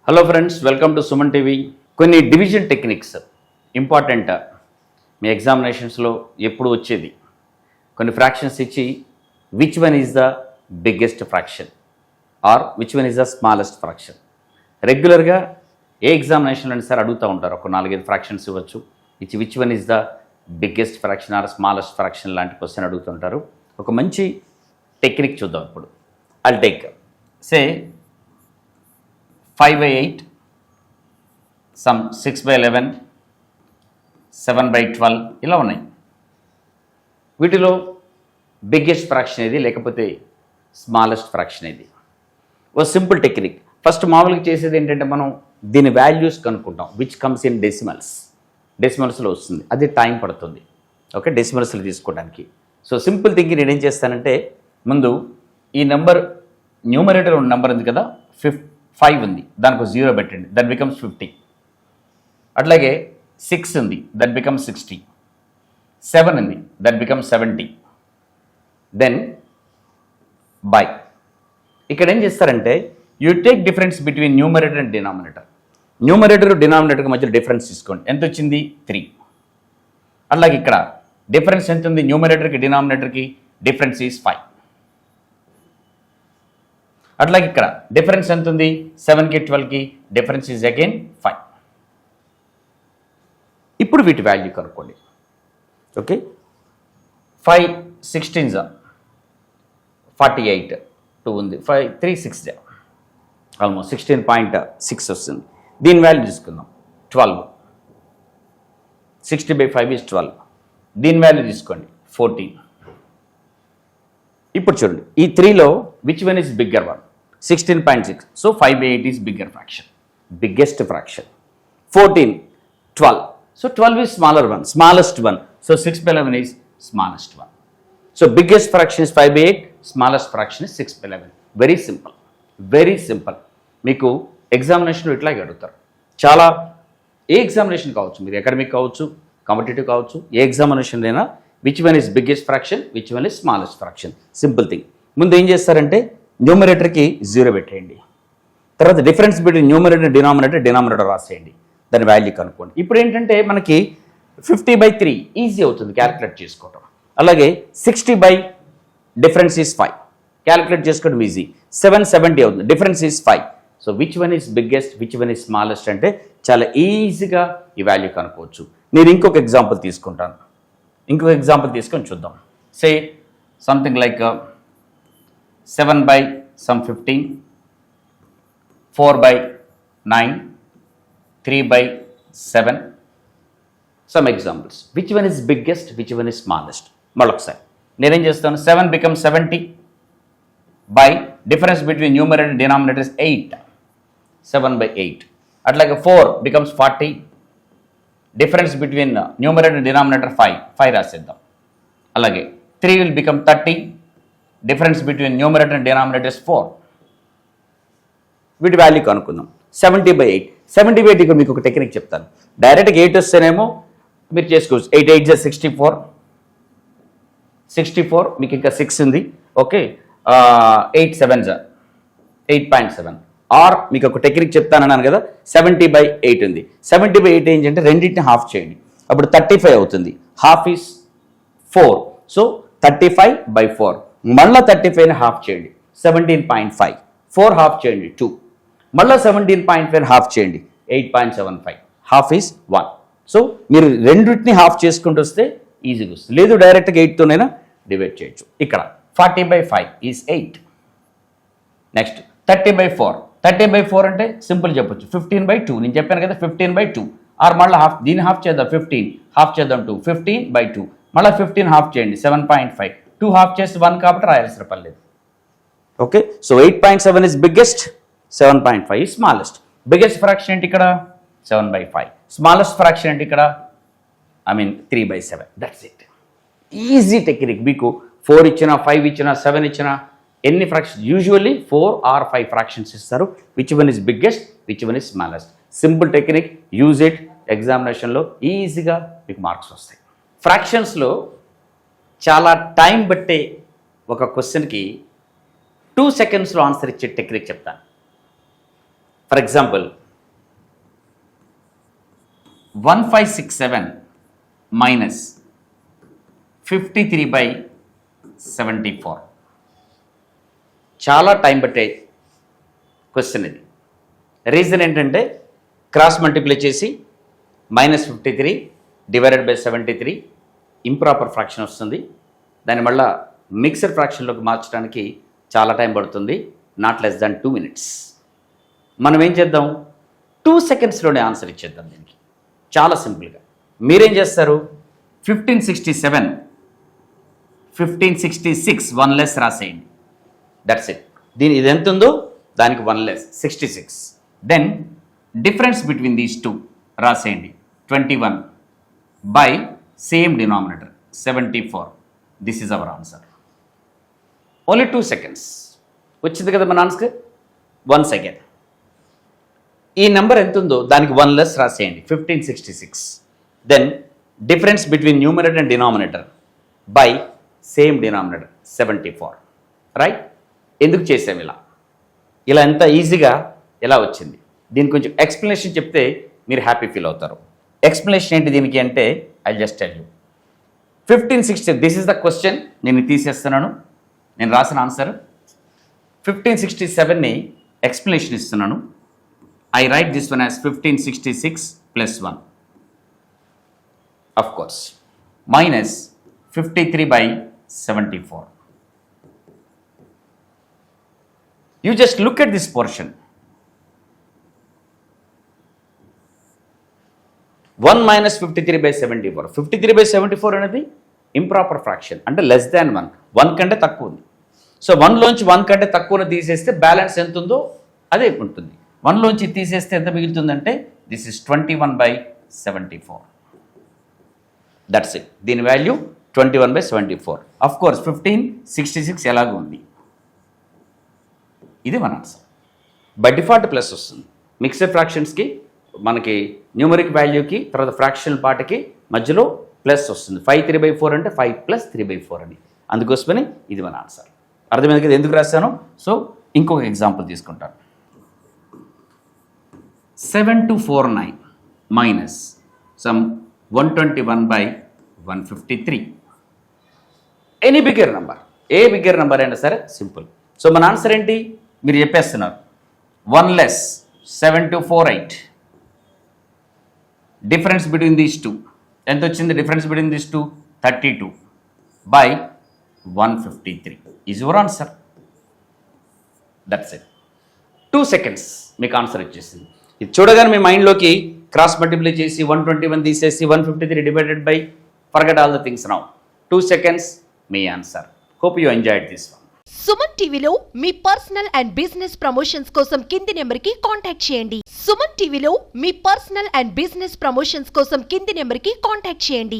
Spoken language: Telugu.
Hello friends, welcome to Suman TV. కొన్ని డివిజన్ టెక్నిక్స్ ఇంపార్టెంట్, మీ ఎగ్జామినేషన్స్లో ఎప్పుడు వచ్చేది. కొన్ని ఫ్రాక్షన్స్ ఇచ్చి which one is the biggest fraction or which one is the smallest fraction. రెగ్యులర్గా ఏ ఎగ్జామినేషన్లో అయినా సరే అడుగుతూ ఉంటారు. ఒక 4-5 ఫ్రాక్షన్స్ ఇవ్వచ్చు, ఇచ్చి which one is the biggest fraction or smallest fraction లాంటి క్వశ్చన్ అడుగుతుంటారు. ఒక మంచి టెక్నిక్ చూద్దాం ఇప్పుడు. ఐల్ టేక్ సే 5/8, some 6/11, 7/12 ఇలా ఉన్నాయి. వీటిలో బిగ్గెస్ట్ ఫ్రాక్షన్ ఏది లేకపోతే స్మాలెస్ట్ ఫ్రాక్షన్ ఏది? ఓ సింపుల్ టెక్నిక్. ఫస్ట్ మామూలుగా చేసేది ఏంటంటే మనం దీని వాల్యూస్ కనుక్కుంటాం. విచ్ కమ్స్ ఇన్ డెసిమల్స్లో వస్తుంది. అది టైం పడుతుంది. ఓకే, డెసిమల్స్లో తీసుకోవడానికి. సో సింపుల్ థింగ్ నేనేం చేస్తానంటే, ముందు ఈ నెంబర్ న్యూమరేటర్ ఉన్న నెంబర్ ఉంది కదా, 5 ఉంది, దానికి 0 పెట్టండి, దట్ బికమ్స్ 50. అట్లాగే 6 ఉంది, దట్ బికమ్స్ 60. 7 ఉంది, దట్ బికమ్స్ 70. Then by. ఇక్కడ ఏం చేస్తారంటే, you take difference between numerator and denominator. Numerator డినామినేటర్కి మధ్య డిఫరెన్స్ తీసుకోండి. ఎంత వచ్చింది? 3. అలాగే ఇక్కడ డిఫరెన్స్ ఎంత ఉంది? న్యూమరేటర్కి డినామినేటర్కి డిఫరెన్స్ ఈజ్ 5. అట్లాగే ఇక్కడ డిఫరెన్స్ ఎంత ఉంది? 7కి 12కి డిఫరెన్స్ ఈజ్ అగైన్ 5. ఇప్పుడు వీటి వాల్యూ కనుక్కోండి. ఓకే, 5 16 48, 2 ఉంది, 5 3 6 ఆల్మోస్ట్ 16.6 వస్తుంది. దీని వాల్యూ తీసుకుందాం 12. 60/5 ఈజ్ 12. దీని వాల్యూ తీసుకోండి 14. ఇప్పుడు చూడండి, ఈ 3లో which one is bigger one? 16.6. So 5/8 is bigger fraction, biggest fraction. 14, 12. So 12 is smaller one, smallest one. So 6/11 is smallest one. So biggest fraction is 5/8, smallest fraction is 6/11. Very simple, very simple. మీకు ఎగ్జామినేషన్లో ఇట్లాగే అడుగుతారు. చాలా ఏ ఎగ్జామినేషన్ కావచ్చు, మీరు అకాడమిక్ కావచ్చు, కాంపిటేటివ్ కావచ్చు, ఏ ఎగ్జామినేషన్ అయినా which one is biggest fraction, which one is smallest fraction. Simple thing. ముందు ఏం చేస్తారంటే, న్యూమరేటర్కి 0 పెట్టేయండి. తర్వాత డిఫరెన్స్ బిట్వీన్ న్యూమరేటర్ డినామినేటర్ రాసేయండి. దాని వాల్యూ కనుక్కోండి. ఇప్పుడు ఏంటంటే మనకి 50/3 ఈజీ అవుతుంది క్యాలిక్యులేట్ చేసుకోవటం. అలాగే 60 డిఫరెన్స్ ఈజ్ 5, క్యాలిక్యులేట్ చేసుకోవడం ఈజీ. 770 అవుతుంది, difference is 5. So which one is biggest, which one is smallest అంటే చాలా ఈజీగా ఈ వాల్యూ కనుక్కోవచ్చు. నేను ఇంకొక ఎగ్జాంపుల్ తీసుకుంటాను. ఇంకొక ఎగ్జాంపుల్ తీసుకొని చూద్దాం. Say something like 7/15, 4/9, 3/7. Some examples. Which one is biggest, which one is smallest? మళ్ళొకసారి నేనేం చేస్తాను, 7 becomes 70 by difference between numerator and denominator is 8. 7/8. అట్లాగే 4 becomes 40, difference between numerator and denominator 5 రాసేద్దాం. అలాగే 3 will become 30, difference between numerator and denominator is 4. వీటి వాల్యూ కనుక్కుందాం. 70/8. 70/8 మీకు ఒక టెక్నిక్ చెప్తాను. డైరెక్ట్గా 8 వస్తేనేమో మీరు చేసుకోవచ్చు. 8 8 64. 64 మీకు ఇంకా 6 ఉంది. ఓకే, 8 7 8.7. ఆర్ మీకు ఒక టెక్నిక్ చెప్తానన్నాను కదా, 70/8 ఉంది. 70/8 ఏంటంటే రెండింటిని హాఫ్ చేయండి, అప్పుడు 35 అవుతుంది. Half is 4. సో 35/4. మళ్ళీ 35ని హాఫ్ చేయండి, 17.5. 4 హాఫ్ చేయండి 2. మళ్ళీ 17.5 హాఫ్ చేయండి, 8.75. Half is 1. సో మీరు రెండింటిని హాఫ్ చేసుకుంటూ వస్తే ఈజీగా వస్తుంది. లేదు డైరెక్ట్గా 8తోనైనా డివైడ్ చేయొచ్చు. ఇక్కడ 40/5 ఈజ్ 8. నెక్స్ట్ 30/4. 30/4 అంటే సింపుల్ చెప్పొచ్చు, 15/2. నేను చెప్పాను కదా 15/2. ఆర్ మళ్ళీ హాఫ్, దీన్ని హాఫ్ చేద్దాం, 15 హాఫ్ చేద్దాం 2, 15/2. మళ్ళీ 15 హాఫ్ చేయండి, 7.5. 2 హాఫ్ చేసి 1 కాబట్టి రాయాల్సిన పని లేదు. Okay, so 8.7 is biggest, 7.5 is smallest. Biggest fraction ఏంటి ఇక్కడ? 7/5. స్మాలెస్ట్ ఫ్రాక్షన్ ఏంటి ఇక్కడ? 3/7. That's it. Easy technique. మీకు 4 ఇచ్చినా, 5 ఇచ్చినా, 7 ఇచ్చినా, ఎన్ని ఫ్రాక్షన్, యూజువల్లీ 4 or 5 ఫ్రాక్షన్స్ ఇస్తారు. Which one is biggest, which one is smallest. Simple technique, use it. ఎగ్జామినేషన్లో ఈజీగా మీకు మార్క్స్ వస్తాయి. ఫ్రాక్షన్స్లో చాలా టైం బట్టే ఒక క్వశ్చన్కి 2 secondsలో ఆన్సర్ ఇచ్చే టెక్నిక్ చెప్తాను. For example 1567 minus 53/74. చాలా టైం పట్టే క్వశ్చన్ ఇది. రీజన్ ఏంటంటే క్రాస్ మల్టిప్లై చేసి -53 డివైడెడ్ బై 73 ఇంప్రాపర్ ఫ్రాక్షన్ వస్తుంది. దాన్ని మళ్ళీ మిక్సర్ ఫ్రాక్షన్లోకి మార్చడానికి చాలా టైం పడుతుంది, నాట్ లెస్ దాన్ 2 minutes. మనం ఏం చేద్దాం, 2 secondsలోనే ఆన్సర్ ఇచ్చేద్దాం దీనికి, చాలా సింపుల్గా. మీరేం చేస్తారు, 1566 1 less రాసేయండి, దట్స్ ఇట్. ఇది ఎంత ఉందో దానికి 1 less 66. Then difference between these 2 రాసేయండి, 21 by same denominator 74. This is our answer. Only 2 seconds వచ్చింది కదా మన ఆన్సర్. 1 second. ఈ నెంబర్ ఎంత ఉందో దానికి 1 less రాసేయండి, 1566. Then difference between numerator and denominator by same denominator 74. Right? ఎందుకు చేసాం ఇలా ఎంత ఈజీగా ఎలా వచ్చింది? దీనికి కొంచెం ఎక్స్ప్లెనేషన్ చెప్తే మీరు హ్యాపీ ఫీల్ అవుతారు. ఎక్స్ప్లెనేషన్ ఏంటి దీనికి అంటే, I just tell you. 1560, this is the question. నేను తీసేస్తున్నాను, నేను రాసిన ఆన్సర్. 1567ని ఎక్స్ప్లెనేషన్ ఇస్తున్నాను. I write this one as 1566 plus 1, of course, minus 53/74. You just look at this portion. 1 minus 53/74. 53/74 అనేది ఇంప్రాపర్ ఫ్రాక్షన్, అంటే లెస్ దాన్ 1, 1 కంటే తక్కువ ఉంది. సో 1లోంచి 1 కంటే తక్కువ తీసేస్తే బ్యాలెన్స్ ఎంత ఉందో అదే ఉంటుంది. 1లోంచి తీసేస్తే ఎంత మిగులుతుందంటే దిస్ ఇస్ 21/74. That's it. దీని వాల్యూ 21/74. అఫ్ కోర్స్ 1566 ఎలాగో ఉంది. ఇది మన ఆన్సర్. బై డిఫాల్ట్ ప్లస్ వస్తుంది. మిక్సర్ ఫ్రాక్షన్స్కి మనకి న్యూమరిక్ వాల్యూకి తర్వాత ఫ్రాక్షనల్ పార్ట్కి మధ్యలో ప్లస్ వస్తుంది. 5 3/4 అంటే 5 + 3/4 అని. అందుకోసమని ఇది మన ఆన్సర్. అర్థమైంది కదా ఎందుకు రాశాను? సో ఇంకొక ఎగ్జాంపుల్ తీసుకుంటాను. 7249 minus some 121/153. Any bigger number, a bigger number అయినా సరే సింపుల్. సో మన ఆన్సర్ ఏంటి మీరు చెప్పేస్తున్నారు. 1 less 7248. డిఫరెన్స్ బిట్వీన్ దీస్ 2 ఎంత వచ్చింది? Difference between these 2 32/153 is your answer. That's it. 2 seconds మీకు ఆన్సర్ వచ్చేసింది. ఇది చూడగానే మీ మైండ్లోకి క్రాస్ మల్టిప్లై చేసి 121 తీసేసి 153 divided by forget all the things now. 2 seconds me answer. Hope you enjoyed this one. Suman టీవీలో మీ పర్సనల్ అండ్ బిజినెస్ ప్రమోషన్స్ కోసం కింది నెంబర్కి కాంటాక్ట్ చేయండి. సుమన్ టీవీలో మీ పర్సనల్ అండ్ బిజినెస్ ప్రమోషన్స్ కోసం కింది నెంబర్కి కాంటాక్ట్ చేయండి.